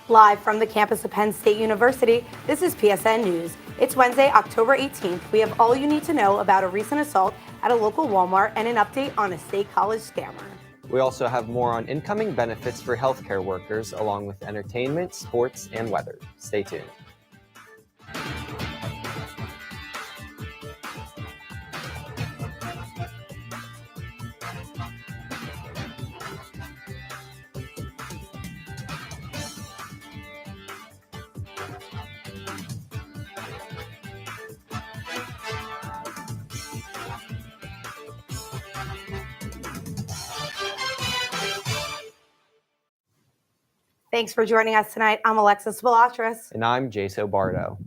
Live from the campus of Penn State University, this is PSN News. It's Wednesday, October 18th. We have all you need to know about a recent assault at a local Walmart and an update on a state college scammer. We also have more on incoming benefits for healthcare workers, along with entertainment, sports, and weather. Stay tuned. Thanks for joining us tonight. I'm Alexis Spilotras. And I'm Jace O'Barto.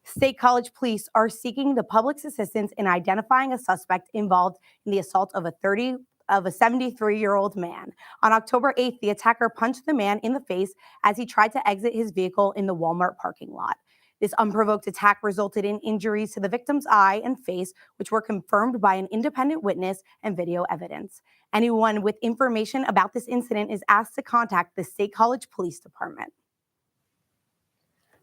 State College police are seeking the public's assistance in identifying a suspect involved in the assault of a 73-year-old man. On October 8th, the attacker punched the man in the face as he tried to exit his vehicle in the Walmart parking lot. This unprovoked attack resulted in injuries to the victim's eye and face, which were confirmed by an independent witness and video evidence. Anyone with information about this incident is asked to contact the State College Police Department.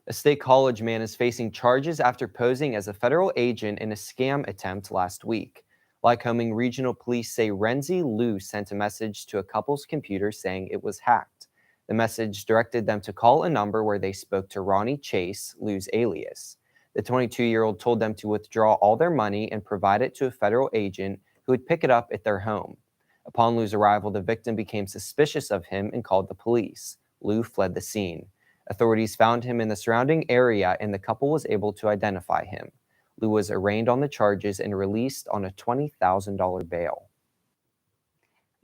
A State College man is facing charges after posing as a federal agent in a scam attempt last week. Lycoming Regional Police say Renzi Liu sent a message to a couple's computer saying it was hacked. The message directed them to call a number where they spoke to Ronnie Chase, Liu's alias. The 22-year-old told them to withdraw all their money and provide it to a federal agent who would pick it up at their home. Upon Liu's arrival, the victim became suspicious of him and called the police. Liu fled the scene. Authorities found him in the surrounding area, and the couple was able to identify him. Liu was arraigned on the charges and released on a $20,000 bail.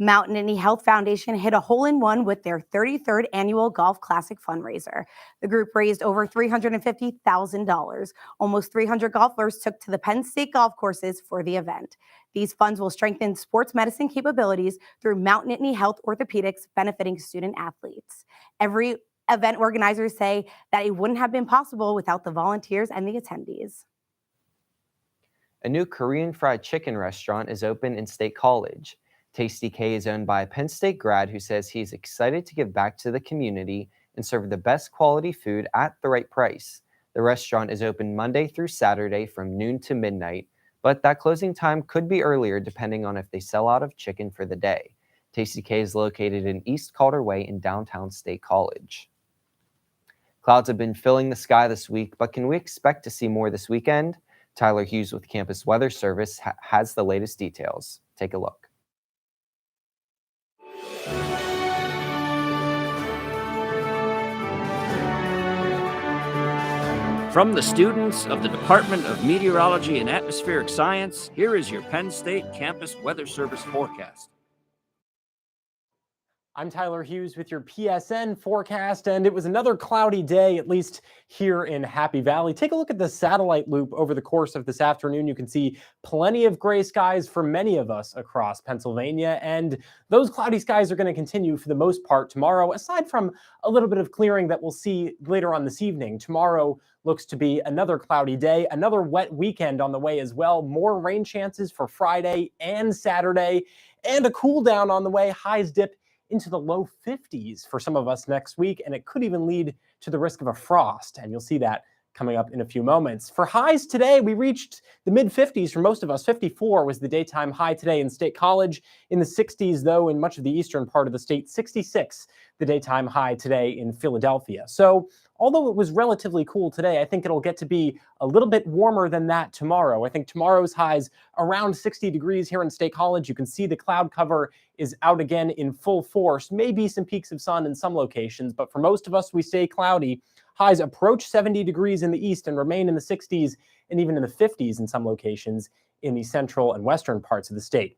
Mount Nittany Health Foundation hit a hole-in-one with their 33rd annual Golf Classic fundraiser. The group raised over $350,000. Almost 300 golfers took to the Penn State golf courses for the event. These funds will strengthen sports medicine capabilities through Mount Nittany Health Orthopedics, benefiting student athletes. Every event organizers say that it wouldn't have been possible without the volunteers and the attendees. A new Korean fried chicken restaurant is open in State College. Tasty K is owned by a Penn State grad who says he's excited to give back to the community and serve the best quality food at the right price. The restaurant is open Monday through Saturday from noon to midnight, but that closing time could be earlier depending on if they sell out of chicken for the day. Tasty K is located in East Calder Way in downtown State College. Clouds have been filling the sky this week, but can we expect to see more this weekend? Tyler Hughes with Campus Weather Service has the latest details. Take a look. From the students of the Department of Meteorology and Atmospheric Science, here is your Penn State Campus Weather Service forecast. I'm Tyler Hughes with your PSN forecast, and it was another cloudy day, at least here in Happy Valley. Take a look at the satellite loop over the course of this afternoon. You can see plenty of gray skies for many of us across Pennsylvania, and those cloudy skies are going to continue for the most part tomorrow, aside from a little bit of clearing that we'll see later on this evening. Tomorrow looks to be another cloudy day, another wet weekend on the way as well. More rain chances for Friday and Saturday, and a cool down on the way. Highs dip into the low 50s for some of us next week, and it could even lead to the risk of a frost, and you'll see that coming up in a few moments. For highs today, we reached the mid-50s for most of us. 54 was the daytime high today in State College. In the 60s, though, in much of the eastern part of the state. 66 the daytime high today in Philadelphia. So although it was relatively cool today, I think it'll get to be a little bit warmer than that tomorrow. I think tomorrow's highs around 60 degrees here in State College. You can see the cloud cover is out again in full force. Maybe some peaks of sun in some locations, but for most of us, we stay cloudy. Highs approach 70 degrees in the east and remain in the 60s and even in the 50s in some locations in the central and western parts of the state.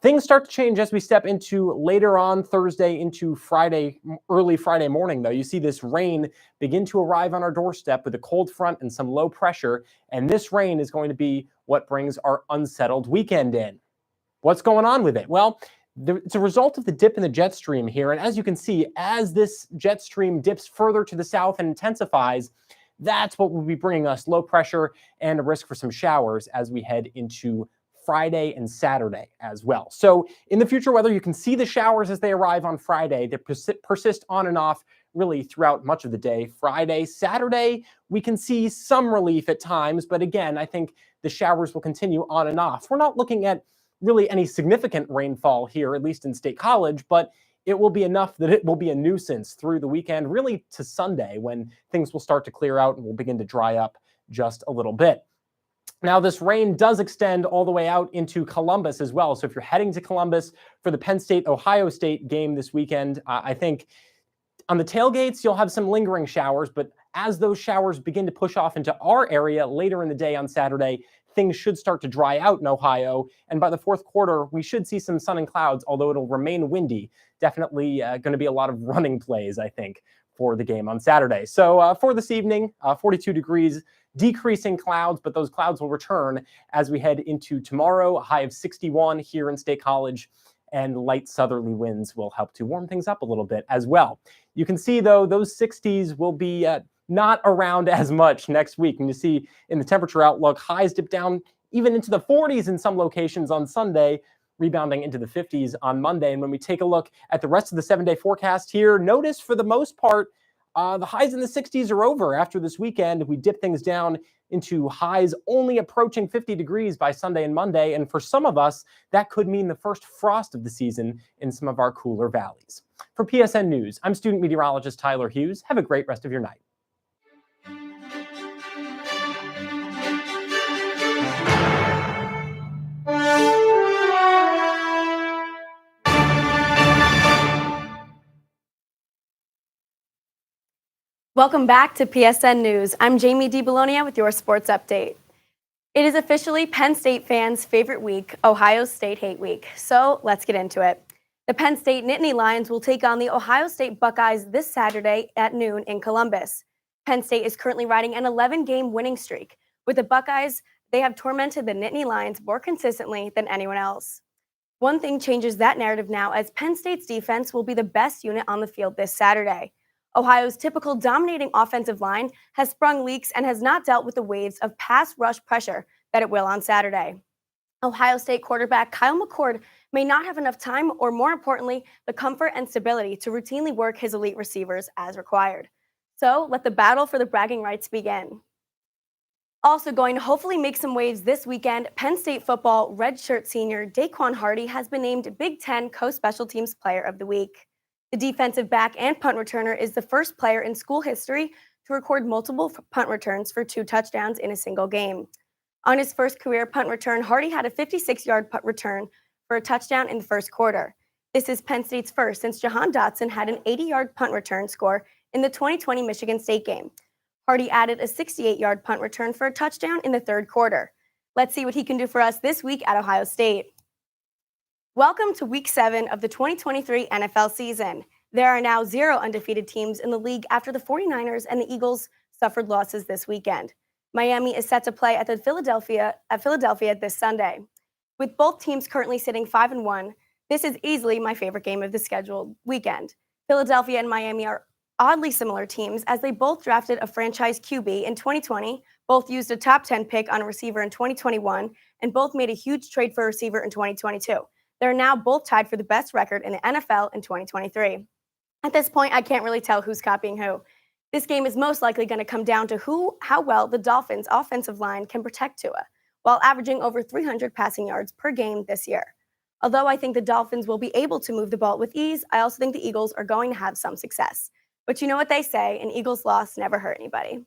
Things start to change as we step into later on Thursday into Friday, early Friday morning, though. You see this rain begin to arrive on our doorstep with a cold front and some low pressure, and this rain is going to be what brings our unsettled weekend in. What's going on with it? Well, it's a result of the dip in the jet stream here, and as you can see, as this jet stream dips further to the south and intensifies, that's what will be bringing us low pressure and a risk for some showers as we head into Friday and Saturday as well. So in the future weather, you can see the showers as they arrive on Friday. They persist on and off really throughout much of the day. Friday, Saturday, we can see some relief at times, but again, I think the showers will continue on and off. We're not looking at really any significant rainfall here, at least in State College, but it will be enough that it will be a nuisance through the weekend, really to Sunday, when things will start to clear out and will begin to dry up just a little bit. Now, this rain does extend all the way out into Columbus as well. So if you're heading to Columbus for the Penn State-Ohio State game this weekend, I think on the tailgates, you'll have some lingering showers, but as those showers begin to push off into our area later in the day on Saturday, things should start to dry out in Ohio. And by the fourth quarter, we should see some sun and clouds, although it'll remain windy. Definitely going to be a lot of running plays, I think, for the game on Saturday. So for this evening, 42 degrees, decreasing clouds, but those clouds will return as we head into tomorrow, a high of 61 here in State College, and light southerly winds will help to warm things up a little bit as well. You can see, though, those 60s will be not around as much next week. And you see in the temperature outlook, highs dip down even into the 40s in some locations on Sunday, rebounding into the 50s on Monday. And when we take a look at the rest of the 7-day forecast here, notice for the most part, the highs in the 60s are over after this weekend. We dip things down into highs only approaching 50 degrees by Sunday and Monday. And for some of us, that could mean the first frost of the season in some of our cooler valleys. For PSN News, I'm student meteorologist Tyler Hughes. Have a great rest of your night. Welcome back to PSN News. I'm Jamie DiBolonia with your sports update. It is officially Penn State fans' favorite week, Ohio State Hate Week. So let's get into it. The Penn State Nittany Lions will take on the Ohio State Buckeyes this Saturday at noon in Columbus. Penn State is currently riding an 11-game winning streak. With the Buckeyes, they have tormented the Nittany Lions more consistently than anyone else. One thing changes that narrative now, as Penn State's defense will be the best unit on the field this Saturday. Ohio's typical dominating offensive line has sprung leaks and has not dealt with the waves of pass rush pressure that it will on Saturday. Ohio State quarterback Kyle McCord may not have enough time, or more importantly, the comfort and stability to routinely work his elite receivers as required. So let the battle for the bragging rights begin. Also going to hopefully make some waves this weekend, Penn State football redshirt senior Daquan Hardy has been named Big Ten Co-Special Teams Player of the Week. The defensive back and punt returner is the first player in school history to record multiple punt returns for 2 touchdowns in a single game. On his first career punt return, Hardy had a 56-yard punt return for a touchdown in the first quarter. This is Penn State's first since Jahan Dotson had an 80-yard punt return score in the 2020 Michigan State game. Hardy added a 68-yard punt return for a touchdown in the third quarter. Let's see what he can do for us this week at Ohio State. Welcome to Week 7 of the 2023 NFL season. There are now 0 undefeated teams in the league after the 49ers and the Eagles suffered losses this weekend. Miami is set to play at Philadelphia this Sunday. With both teams currently sitting 5-1, this is easily my favorite game of the scheduled weekend. Philadelphia and Miami are oddly similar teams, as they both drafted a franchise QB in 2020, both used a top 10 pick on a receiver in 2021, and both made a huge trade for a receiver in 2022. They're now both tied for the best record in the NFL in 2023. At this point, I can't really tell who's copying who. This game is most likely going to come down to how well the Dolphins' offensive line can protect Tua, while averaging over 300 passing yards per game this year. Although I think the Dolphins will be able to move the ball with ease, I also think the Eagles are going to have some success. But you know what they say, an Eagles loss never hurt anybody.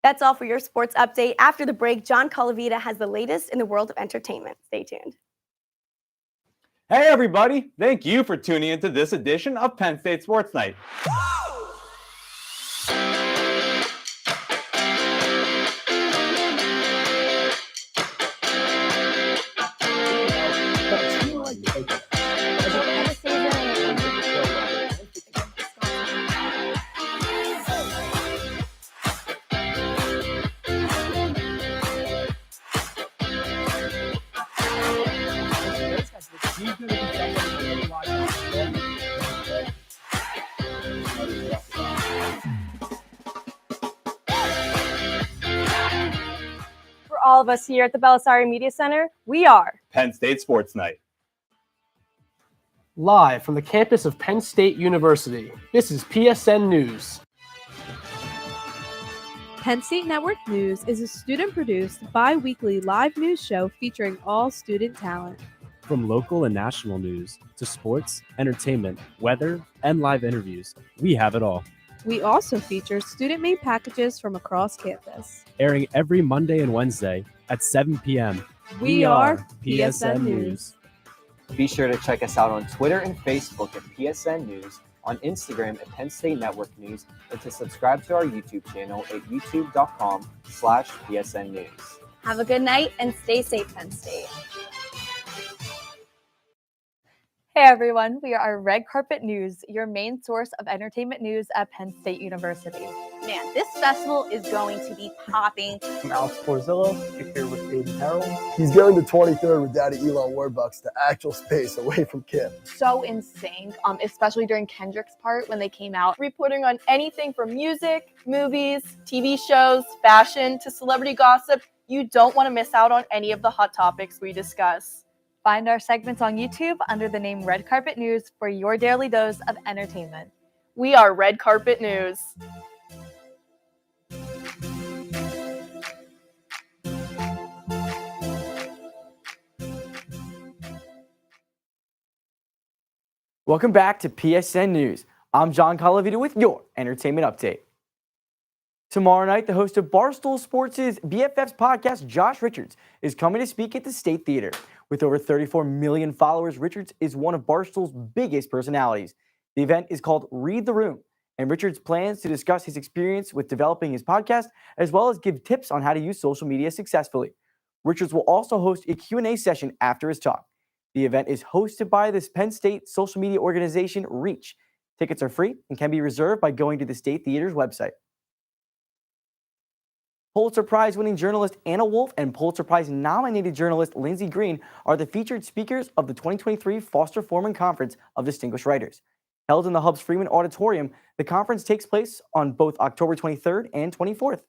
That's all for your sports update. After the break, John Colavita has the latest in the world of entertainment. Stay tuned. Hey everybody, thank you for tuning into this edition of Penn State Sports Night. all of us here at the Belisari Media Center, we are Penn State Sports Night. Live from the campus of Penn State University, this is PSN News. Penn State Network News is a student-produced, bi-weekly live news show featuring all student talent. From local and national news to sports, entertainment, weather, and live interviews, we have it all. We also feature student-made packages from across campus. Airing every Monday and Wednesday at 7 p.m. We are PSN News. Be sure to check us out on Twitter and Facebook at PSN News, on Instagram at Penn State Network News, and to subscribe to our YouTube channel at youtube.com/PSN News. Have a good night and stay safe, Penn State. Hey everyone, we are Red Carpet News, your main source of entertainment news at Penn State University. Man, this festival is going to be popping. I'm Alex Porzillo, here with Aiden Harold. He's going to 23rd with Daddy Elon Warbucks to actual space away from Kim. So insane, especially during Kendrick's part when they came out, reporting on anything from music, movies, TV shows, fashion, to celebrity gossip. You don't want to miss out on any of the hot topics we discuss. Find our segments on YouTube under the name Red Carpet News for your daily dose of entertainment. We are Red Carpet News. Welcome back to PSN News. I'm John Calavita with your entertainment update. Tomorrow night, the host of Barstool Sports' BFFs podcast, Josh Richards, is coming to speak at the State Theater. With over 34 million followers, Richards is one of Barstool's biggest personalities. The event is called Read the Room, and Richards plans to discuss his experience with developing his podcast, as well as give tips on how to use social media successfully. Richards will also host a Q&A session after his talk. The event is hosted by this Penn State social media organization, Reach. Tickets are free and can be reserved by going to the State Theater's website. Pulitzer Prize-winning journalist Anna Wolf and Pulitzer Prize-nominated journalist Lindsey Green are the featured speakers of the 2023 Foster Foreman Conference of Distinguished Writers. Held in the Hub's Freeman Auditorium, the conference takes place on both October 23rd and 24th.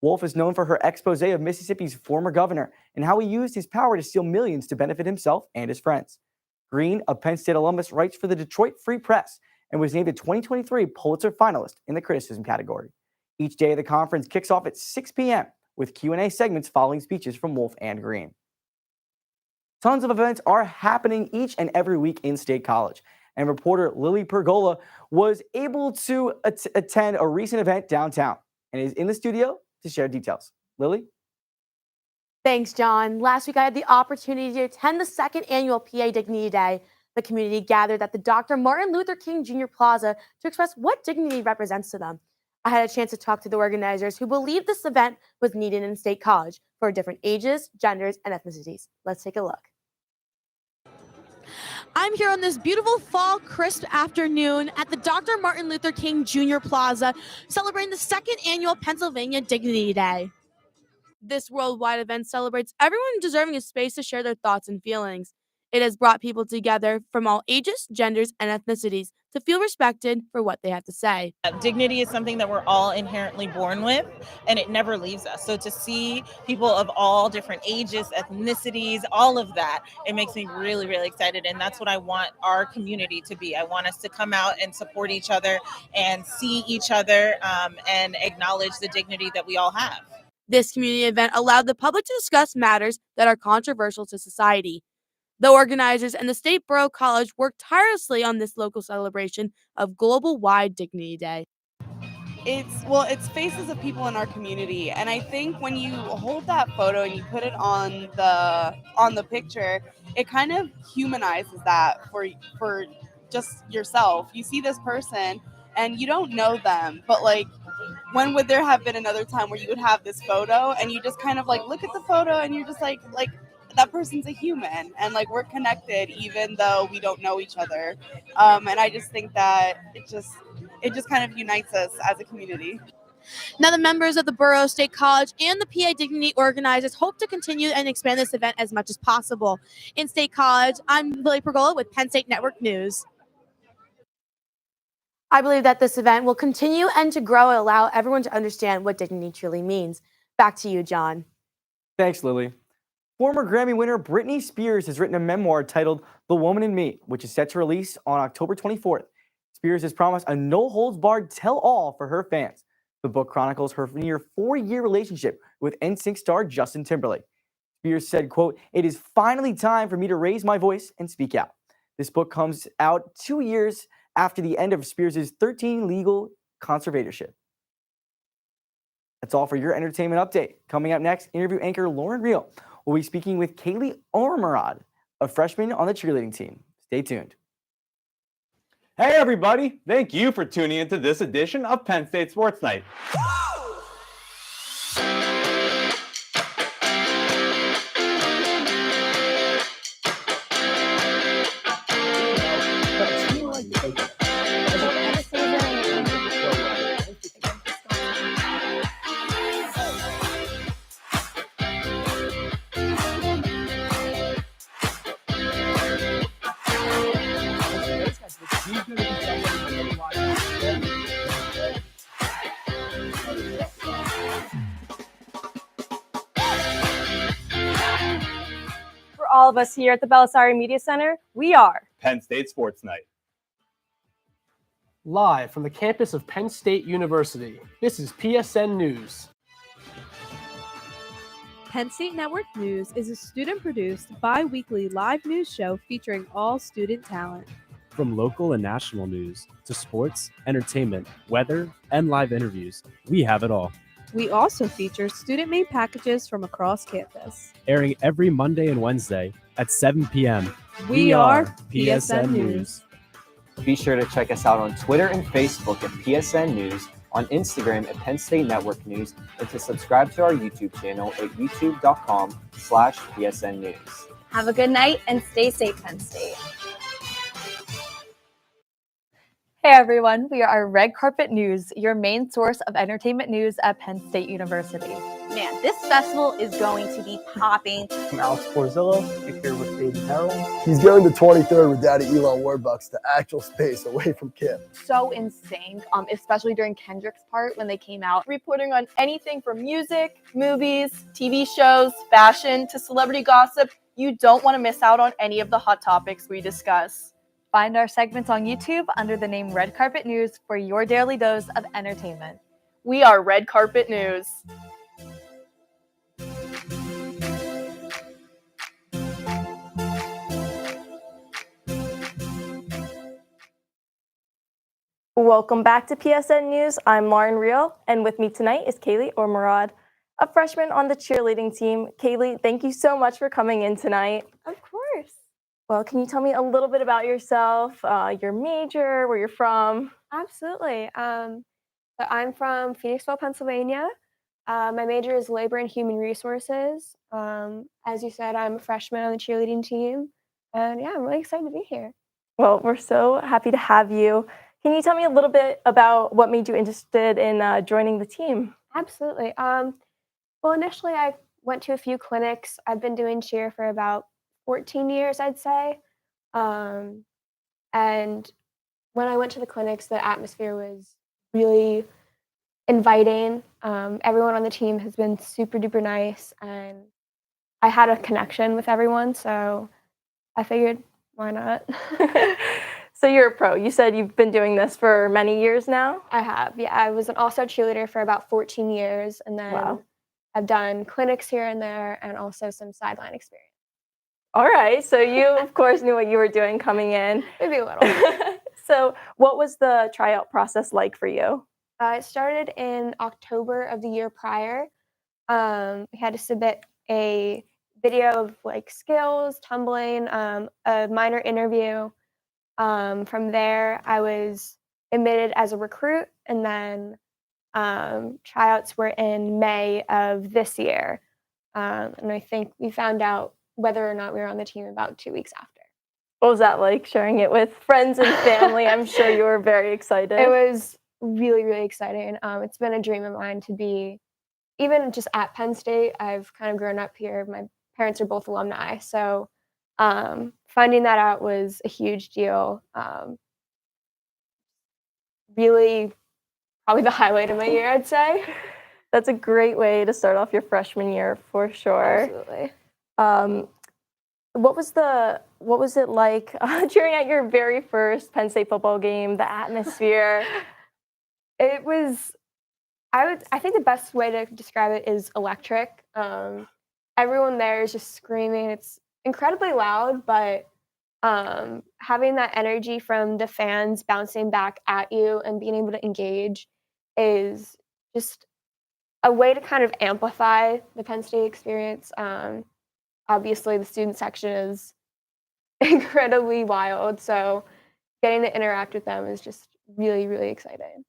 Wolf is known for her expose of Mississippi's former governor and how he used his power to steal millions to benefit himself and his friends. Green, a Penn State alumnus, writes for the Detroit Free Press and was named a 2023 Pulitzer finalist in the criticism category. Each day of the conference kicks off at 6 p.m. with Q&A segments following speeches from Wolf and Green. Tons of events are happening each and every week in State College, and reporter Lily Pergola was able to attend a recent event downtown and is in the studio to share details. Lily? Thanks, John. Last week, I had the opportunity to attend the second annual PA Dignity Day. The community gathered at the Dr. Martin Luther King Jr. Plaza to express what dignity represents to them. I had a chance to talk to the organizers who believed this event was needed in State College for different ages, genders, and ethnicities. Let's take a look. I'm here on this beautiful fall crisp afternoon at the Dr. Martin Luther King Jr. Plaza, celebrating the second annual Pennsylvania Dignity Day. This worldwide event celebrates everyone deserving a space to share their thoughts and feelings. It has brought people together from all ages, genders, and ethnicities to feel respected for what they have to say. Dignity is something that we're all inherently born with, and it never leaves us. So to see people of all different ages, ethnicities, all of that, it makes me really, really excited. And that's what I want our community to be. I want us to come out and support each other and see each other and acknowledge the dignity that we all have. This community event allowed the public to discuss matters that are controversial to society. The organizers and the State Borough College worked tirelessly on this local celebration of Global-Wide Dignity Day. It's faces of people in our community, and I think when you hold that photo and you put it on the picture, it kind of humanizes that for just yourself. You see this person and you don't know them, but like, when would there have been another time where you would have this photo and you just kind of like look at the photo and you're just like that person's a human, and like we're connected even though we don't know each other. And I just think that it just kind of unites us as a community. Now, the members of the Borough State College and the PA Dignity organizers hope to continue and expand this event as much as possible. In State College, I'm Lily Pergola with Penn State Network News. I believe that this event will continue and to grow and allow everyone to understand what dignity truly means. Back to you, John. Thanks, Lily. Former Grammy winner Britney Spears has written a memoir titled The Woman in Me, which is set to release on October 24th. Spears has promised a no-holds-barred tell-all for her fans. The book chronicles her near 4-year relationship with NSYNC star Justin Timberlake. Spears said, quote, "It is finally time for me to raise my voice and speak out." This book comes out 2 years after the end of Spears' 13 legal conservatorship. That's all for your entertainment update. Coming up next, interview anchor Lauren Reel will be speaking with Kaylee Ormerod, a freshman on the cheerleading team. Stay tuned. Hey, everybody. Thank you for tuning into this edition of Penn State Sports Night. For all of us here at the Belisari Media Center, we are Penn State Sports Night. Live from the campus of Penn State University, this is PSN News. Penn State Network News is a student-produced, bi-weekly live news show featuring all student talent. From local and national news to sports, entertainment, weather, and live interviews, we have it all. We also feature student-made packages from across campus. Airing every Monday and Wednesday at 7 p.m. We are PSN News. Be sure to check us out on Twitter and Facebook at PSN News, on Instagram at Penn State Network News, and to subscribe to our YouTube channel at youtube.com/PSN News. Have a good night and stay safe, Penn State. Hey everyone, we are Red Carpet News, your main source of entertainment news at Penn State University. Man, this festival is going to be popping. I'm Alex Borzillo, here with Aiden Harold. He's going to 23rd with Daddy Elon Warbucks to actual space away from Kim. So insane, especially during Kendrick's part when they came out, reporting on anything from music, movies, TV shows, fashion, to celebrity gossip. You don't want to miss out on any of the hot topics we discuss. Find our segments on YouTube under the name Red Carpet News for your daily dose of entertainment. We are Red Carpet News. Welcome back to PSN News. I'm Lauren Reel, and with me tonight is Kaylee Ormerod, a freshman on the cheerleading team. Kaylee, thank you so much for coming in tonight. Of course. Well, can you tell me a little bit about yourself, your major, where you're from? Absolutely. So I'm from Phoenixville, Pennsylvania. My major is labor and human resources. As you said, I'm a freshman on the cheerleading team. And yeah, I'm really excited to be here. Well, we're so happy to have you. Can you tell me a little bit about what made you interested in joining the team? Absolutely. Well, initially I went to a few clinics. I've been doing cheer for about 14 years, I'd say. And when I went to the clinics, the atmosphere was really inviting. Everyone on the team has been super duper nice, and I had a connection with everyone, so I figured, why not? So you're a pro. You said you've been doing this for many years now? I have, yeah. I was an all-star cheerleader for about 14 years, and then I've done clinics here and there and also some sideline experience. All right, so you, of course, knew what you were doing coming in. Maybe a little. So what was the tryout process like for you? It started in October of the year prior. We had to submit a video of like skills, tumbling, a minor interview. From there, I was admitted as a recruit, and then tryouts were in May of this year. And I think we found out whether or not we were on the team about 2 weeks after. What was that like, sharing it with friends and family? I'm sure you were very excited. It was really, really exciting. It's been a dream of mine to be, even just at Penn State. I've kind of grown up here. My parents are both alumni. So finding that out was a huge deal. Really probably the highlight of my year, I'd say. That's a great way to start off your freshman year for sure. Absolutely. What was it like cheering at your very first Penn State football game? The atmosphere. It was, I think the best way to describe it is electric. Everyone there is just screaming. It's incredibly loud, but having that energy from the fans bouncing back at you and being able to engage is just a way to kind of amplify the Penn State experience. Obviously, the student section is incredibly wild, so getting to interact with them is just really, really exciting.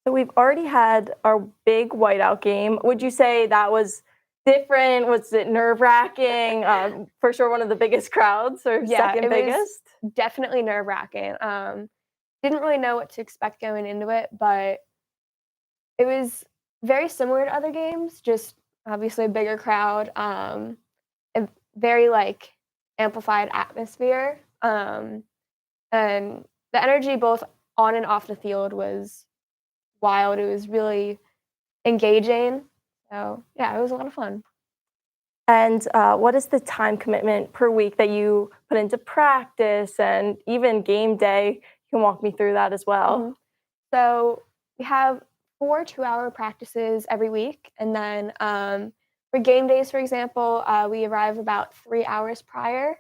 So we've already had our big whiteout game. Would you say that was different? Was it nerve-wracking? For sure, one of the biggest crowds, or second biggest? Was definitely nerve-wracking. Didn't really know what to expect going into it, but it was very similar to other games, just obviously a bigger crowd, a very amplified atmosphere, and the energy both on and off the field was wild. It was really engaging. So yeah, it was a lot of fun. And what is the time commitment per week that you put into practice and even game day? You can walk me through that as well. Mm-hmm. So we have 4 2-hour practices every week. And then for game days, for example, we arrive about 3 hours prior.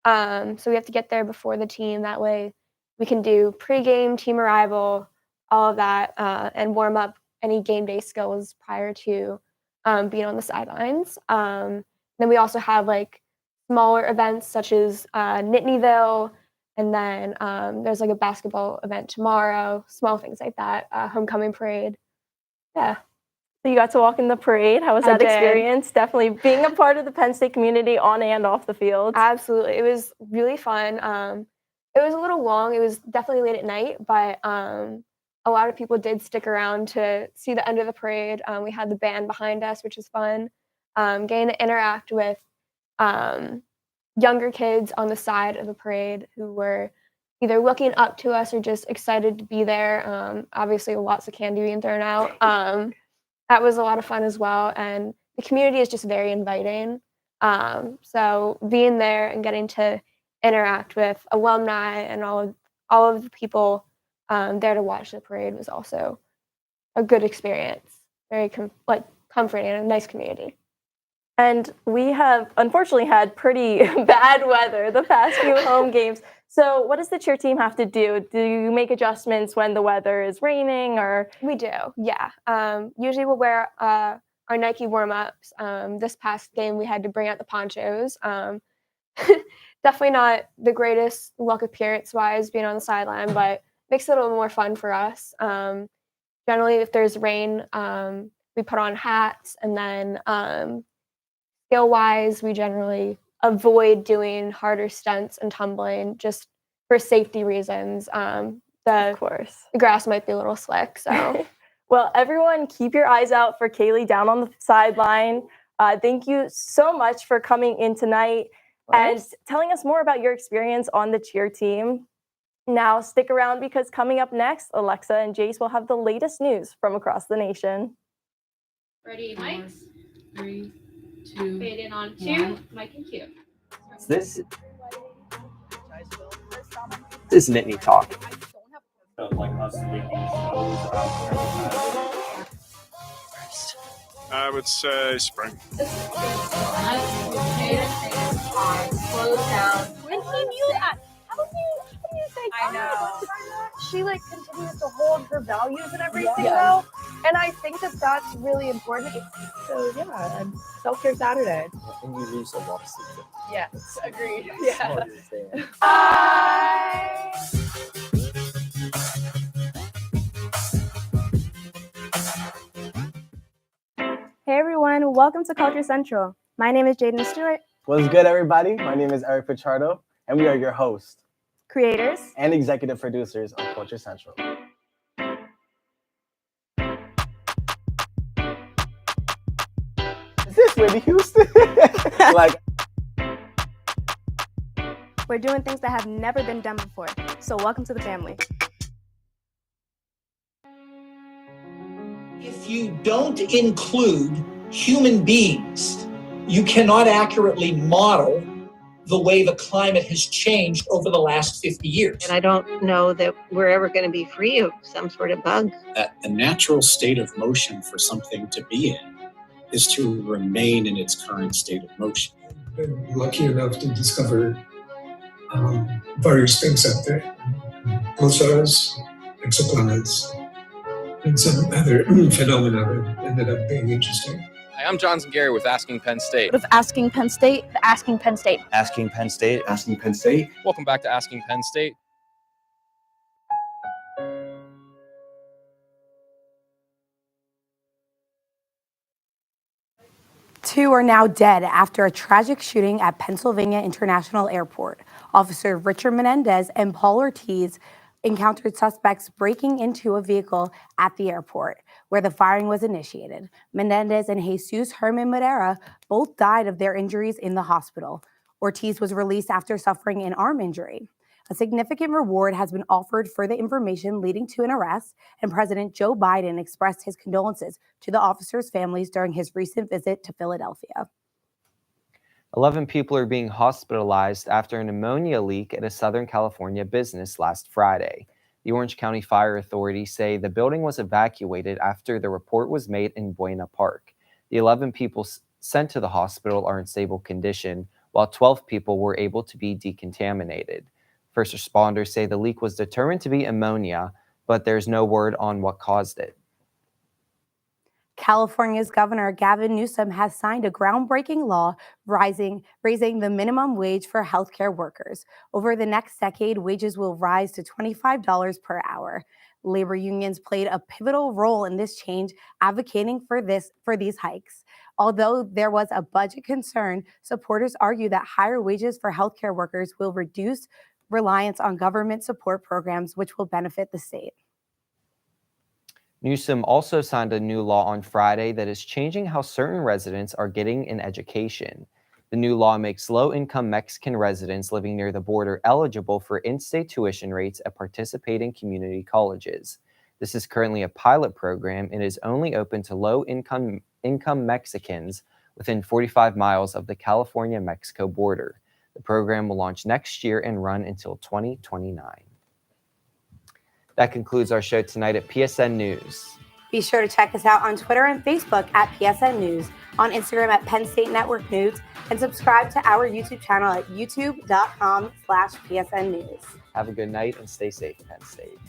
So we have to get there before the team. That way we can do pregame, team arrival, all of that, and warm up any game day skills prior to being on the sidelines. Then we also have smaller events such as Nittanyville, and then there's a basketball event tomorrow, small things like that, homecoming parade. Yeah. So you got to walk in the parade. How was that experience? Definitely being a part of the Penn State community on and off the field. Absolutely. It was really fun. It was a little long. It was definitely late at night, but a lot of people did stick around to see the end of the parade. We had the band behind us, which was fun. Getting to interact with younger kids on the side of the parade who were either looking up to us or just excited to be there. Obviously, lots of candy being thrown out. That was a lot of fun as well. And the community is just very inviting. So being there and getting to interact with alumni and all of the people there to watch the parade was also a good experience. Very comforting and a nice community. And we have unfortunately had pretty bad weather the past few home games. So what does the cheer team have to do? Do you make adjustments when the weather is raining, or? We do, yeah. Usually we'll wear our Nike warm-ups. This past game we had to bring out the ponchos. Definitely not the greatest look appearance-wise being on the sideline, but makes it a little more fun for us. Generally, if there's rain, we put on hats, and then skill-wise, we generally avoid doing harder stunts and tumbling just for safety reasons. Of course. The grass might be a little slick, so. Well, everyone, keep your eyes out for Kaylee down on the sideline. Thank you so much for coming in tonight and telling us more about your experience on the cheer team. Now, stick around because coming up next, Alexa and Jace will have the latest news from across the nation. Ready, mics? 3, 2, fade in on 2, mic and cue. This is Nittany Talk. I would say spring. Slow down. And he knew that. How do you say I know. She continues to hold her values and everything though. And I think that that's really important. So yeah, and self-care Saturday. And you lose a lot of sleep. Yes, agreed. Yeah. Hey everyone, welcome to Culture Central. My name is Jaden Stewart. What's good, everybody? My name is Eric Pichardo, and we are your hosts, creators, and executive producers of Culture Central. Is this Whitney Houston? We're doing things that have never been done before, so welcome to the family. If you don't include human beings, you cannot accurately model the way the climate has changed over the last 50 years. And I don't know that we're ever going to be free of some sort of bug. That the natural state of motion for something to be in is to remain in its current state of motion. I've been lucky enough to discover various things out there. Pulsars, exoplanets, and some other phenomena that ended up being interesting. Hi, I'm Johnson Gary with Asking Penn State. What if Asking Penn State? Asking Penn State. Asking Penn State. Asking Penn State. Welcome back to Asking Penn State. Two are now dead after a tragic shooting at Pennsylvania International Airport. Officer Richard Menendez and Paul Ortiz encountered suspects breaking into a vehicle at the airport, where the firing was initiated. Menendez and Jesus Herman Madera both died of their injuries in the hospital. Ortiz was released after suffering an arm injury. A significant reward has been offered for the information leading to an arrest, and President Joe Biden expressed his condolences to the officers' families during his recent visit to Philadelphia. 11 people are being hospitalized after an ammonia leak at a Southern California business last Friday. The Orange County Fire Authority say the building was evacuated after the report was made in Buena Park. The 11 people sent to the hospital are in stable condition, while 12 people were able to be decontaminated. First responders say the leak was determined to be ammonia, but there's no word on what caused it. California's Governor Gavin Newsom has signed a groundbreaking law raising the minimum wage for healthcare workers. Over the next decade, wages will rise to $25 per hour. Labor unions played a pivotal role in this change, advocating for these hikes. Although there was a budget concern, supporters argue that higher wages for healthcare workers will reduce reliance on government support programs, which will benefit the state. Newsom also signed a new law on Friday that is changing how certain residents are getting an education. The new law makes low-income Mexican residents living near the border eligible for in-state tuition rates at participating community colleges. This is currently a pilot program and is only open to low-income Mexicans within 45 miles of the California-Mexico border. The program will launch next year and run until 2029. That concludes our show tonight at PSN News. Be sure to check us out on Twitter and Facebook at PSN News, on Instagram at Penn State Network News, and subscribe to our YouTube channel at youtube.com/PSN News. Have a good night and stay safe, Penn State.